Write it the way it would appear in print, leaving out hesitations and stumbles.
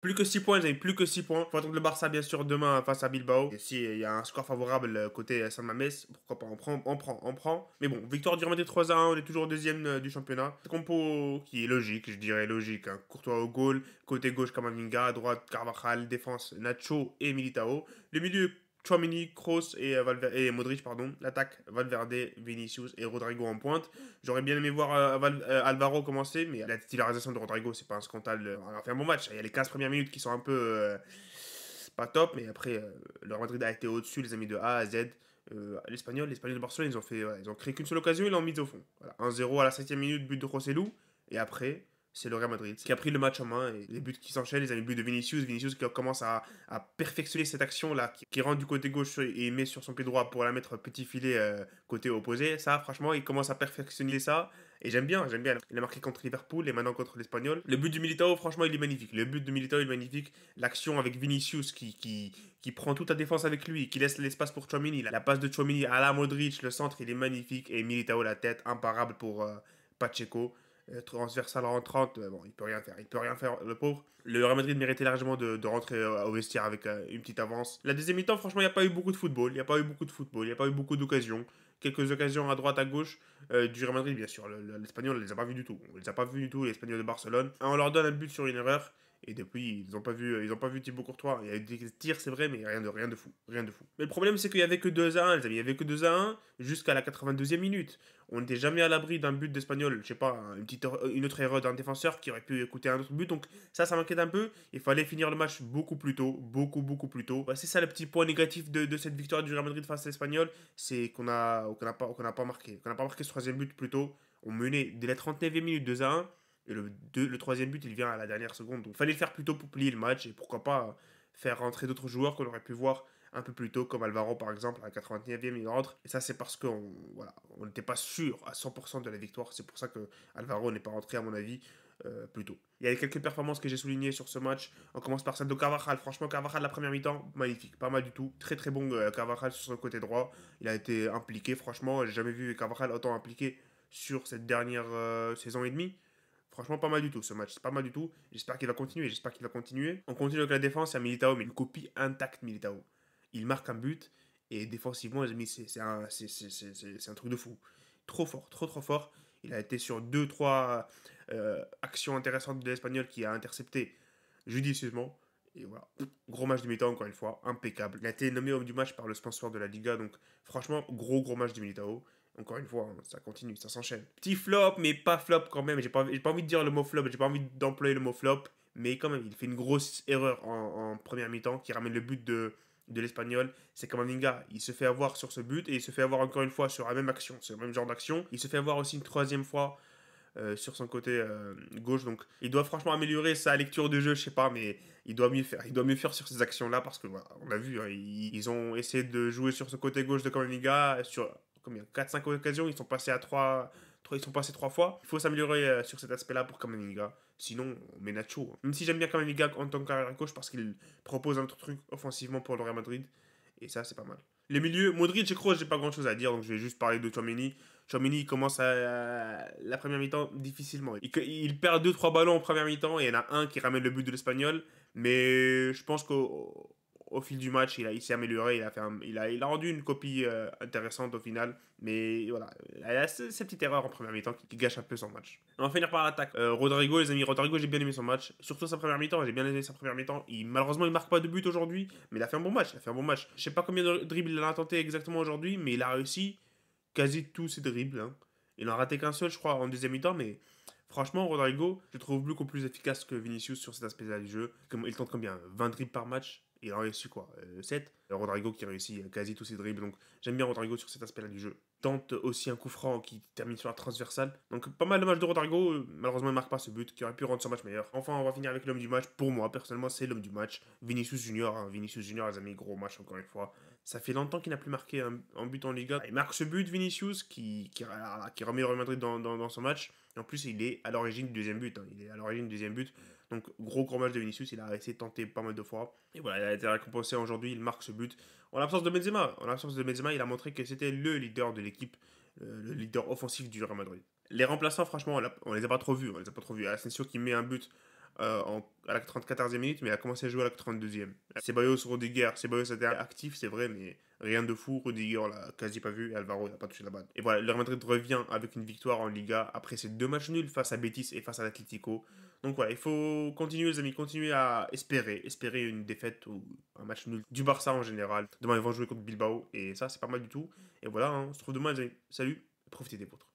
Plus que 6 points, ils avaient plus que 6 points. Faut attendre le Barça, bien sûr, demain face à Bilbao. Et s'il y a un score favorable côté San Mamés, pourquoi pas, on prend. Mais bon, victoire du Real Madrid 3-1, on est toujours deuxième du championnat. Compo qui est logique, je dirais logique. Hein. Courtois au goal, côté gauche Kamavinga, à droite Carvajal, défense Nacho et Militao. Le milieu Tchouaméni, Kroos et, et Modric, pardon. L'attaque Valverde, Vinicius et Rodrigo en pointe. J'aurais bien aimé voir Alvaro commencer, mais la titularisation de Rodrigo, c'est pas un scandale. On a fait un bon match. Il y a les 15 premières minutes qui sont un peu pas top, mais après, le Real Madrid a été au-dessus, les amis de A à Z. L'Espagnol de Barcelone, ils ont fait, ils ont créé qu'une seule occasion, ils l'ont mise au fond. Voilà. 1-0 à la 7ème minute, but de José. Et après, c'est le Real Madrid qui a pris le match en main. Et les buts qui s'enchaînent, les amis, buts de Vinicius qui commence à perfectionner cette action-là, qui rentre du côté gauche et met sur son pied droit pour la mettre petit filet côté opposé. Ça, franchement, il commence à perfectionner ça. Et j'aime bien, j'aime bien. Il a marqué contre Liverpool et maintenant contre l'Espagnol. Le but du Militao, franchement, il est magnifique. Le but de Militao, il est magnifique. L'action avec Vinicius qui prend toute la défense avec lui, qui laisse l'espace pour Tchouaméni. La passe de Tchouaméni à la Modric, le centre, il est magnifique. Et Militao, la tête, imparable pour Pacheco. Transversal rentrante, bon, il peut rien faire. Il peut rien faire, le pauvre. Le Real Madrid méritait largement de rentrer au vestiaire avec une petite avance. La deuxième mi-temps, franchement, il n'y a pas eu beaucoup de football. Il n'y a pas eu beaucoup de football. Il n'y a pas eu beaucoup d'occasions. Quelques occasions à droite, à gauche du Real Madrid, bien sûr. L'Espagnol, on les a pas vus du tout. On les a pas vus du tout, les Espagnols de Barcelone. On leur donne un but sur une erreur. Et depuis, ils ont pas vu Thibaut Courtois. Il y a eu des tirs, c'est vrai, mais rien de fou. Rien de fou. Mais le problème, c'est qu'il y avait que 2-1, les amis. Il y avait que 2-1 jusqu'à la 82e minute. On n'était jamais à l'abri d'un but d'Espagnol. Je sais pas, une autre erreur d'un défenseur qui aurait pu coûter un autre but. Donc ça m'inquiète un peu. Il fallait finir le match beaucoup plus tôt. Beaucoup plus tôt. C'est ça le petit point négatif de cette victoire du Real Madrid face à l'Espagnol. C'est qu'on n'a pas marqué. Qu'on n'a pas marqué ce troisième but plus tôt. On menait dès la 39e minute 2-1. Et le troisième but, il vient à la dernière seconde. Donc, il fallait le faire plus tôt pour plier le match. Et pourquoi pas faire rentrer d'autres joueurs qu'on aurait pu voir un peu plus tôt, comme Alvaro par exemple, à la 89e, il rentre. Et ça, c'est parce qu'on voilà, on n'était pas sûr à 100% de la victoire. C'est pour ça que Alvaro n'est pas rentré, à mon avis, plus tôt. Il y a quelques performances que j'ai soulignées sur ce match. On commence par celle de Carvajal. Franchement, Carvajal, la première mi-temps, magnifique. Pas mal du tout. Très bon Carvajal sur son côté droit. Il a été impliqué. Franchement, j'ai jamais vu Carvajal autant impliqué sur cette dernière saison et demie. Franchement, pas mal du tout ce match, c'est pas mal du tout. J'espère qu'il va continuer. On continue avec la défense, il y a Militao, mais une copie intacte Militao. Il marque un but et défensivement, les amis, c'est un truc de fou. Trop fort, trop fort. Il a été sur deux trois actions intéressantes de l'Espagnol qui a intercepté judicieusement. Et voilà, gros match de Militao encore une fois, impeccable. Il a été nommé homme du match par le sponsor de la Liga, donc franchement, gros match de Militao. Encore une fois, hein, ça continue, ça s'enchaîne. Petit flop, mais pas flop quand même. J'ai pas envie de dire le mot flop, j'ai pas envie d'employer le mot flop. Mais quand même, il fait une grosse erreur en première mi-temps qui ramène le but de l'Espagnol. C'est comme Kamavinga, il se fait avoir sur ce but et il se fait avoir encore une fois sur la même action, sur le même genre d'action. Il se fait avoir aussi une troisième fois sur son côté gauche. Donc il doit franchement améliorer sa lecture de jeu, je sais pas, mais il doit mieux faire. Il doit mieux faire sur ces actions-là parce que voilà, on a vu, hein, ils ont essayé de jouer sur ce côté gauche de Kamavinga sur combien 4-5 occasions, ils sont passés à 3. Ils sont passés 3 fois. Il faut s'améliorer sur cet aspect-là pour Kamavinga. Sinon, on met Nacho. Même si j'aime bien Kamavinga en tant qu'arrière gauche parce qu'il propose un autre truc offensivement pour le Real Madrid. Et ça, c'est pas mal. Les milieux, Modric et Kroos, j'ai pas grand chose à dire, donc je vais juste parler de Tchouaméni. Tchouaméni commence la première mi-temps difficilement. Il perd deux trois ballons en première mi-temps et il y en a un qui ramène le but de l'Espagnol. Mais je pense qu'au fil du match, il s'est amélioré. Il a rendu une copie intéressante au final. Mais voilà, il a ces petites erreurs en première mi-temps qui gâchent un peu son match. On va finir par l'attaque. Rodrigo, les amis, Rodrigo, j'ai bien aimé son match. Surtout sa première mi-temps, j'ai bien aimé sa première mi-temps. Malheureusement, il marque pas de but aujourd'hui, mais il a fait un bon match. Il a fait un bon match. Je sais pas combien de dribbles il a tenté exactement aujourd'hui, mais il a réussi quasi tous ses dribbles. Hein. Il en a raté qu'un seul, je crois, en deuxième mi-temps, mais franchement, Rodrigo, je le trouve beaucoup plus efficace que Vinicius sur cet aspect-là du jeu. Il tente combien 20 dribbles par match. Il en réussit quoi 7. Rodrigo qui réussit quasi tous ses dribbles. Donc j'aime bien Rodrigo sur cet aspect-là du jeu. Tente aussi un coup franc qui termine sur la transversale. Donc pas mal de matchs de Rodrigo. Malheureusement, il ne marque pas ce but qui aurait pu rendre son match meilleur. Enfin, on va finir avec l'homme du match. Pour moi, personnellement, c'est l'homme du match. Vinicius Junior. Hein. Vinicius Junior, les amis, gros match encore une fois. Ça fait longtemps qu'il n'a plus marqué un but en Liga. Il marque ce but, Vinicius, qui remet le Real Madrid dans son match. Et en plus, il est à l'origine du deuxième but. Hein. Il est à l'origine du deuxième but. Donc, gros match de Vinicius. Il a essayé de tenter pas mal de fois. Et voilà, il a été récompensé aujourd'hui. Il marque ce but. En l'absence de Benzema. En l'absence de Benzema, il a montré que c'était le leader de l'équipe. Le leader offensif du Real Madrid. Les remplaçants, franchement, on les a pas trop vus. On les a pas trop vus. Asensio qui met un but à la 34e minute, mais il a commencé à jouer à la 32e. Ceballos, Rudiger, Ceballos était actif, c'est vrai, mais rien de fou. Rudiger, on l'a quasi pas vu, et Alvaro n'a pas touché la balle. Et voilà, le Real Madrid revient avec une victoire en Liga après ces 2 matchs nuls face à Betis et face à l'Atlético. Donc voilà, il faut continuer, les amis, continuer à espérer une défaite ou un match nul du Barça en général. Demain, ils vont jouer contre Bilbao, et ça, c'est pas mal du tout. Et voilà, hein, on se retrouve demain, les amis. Salut, profitez des vôtres.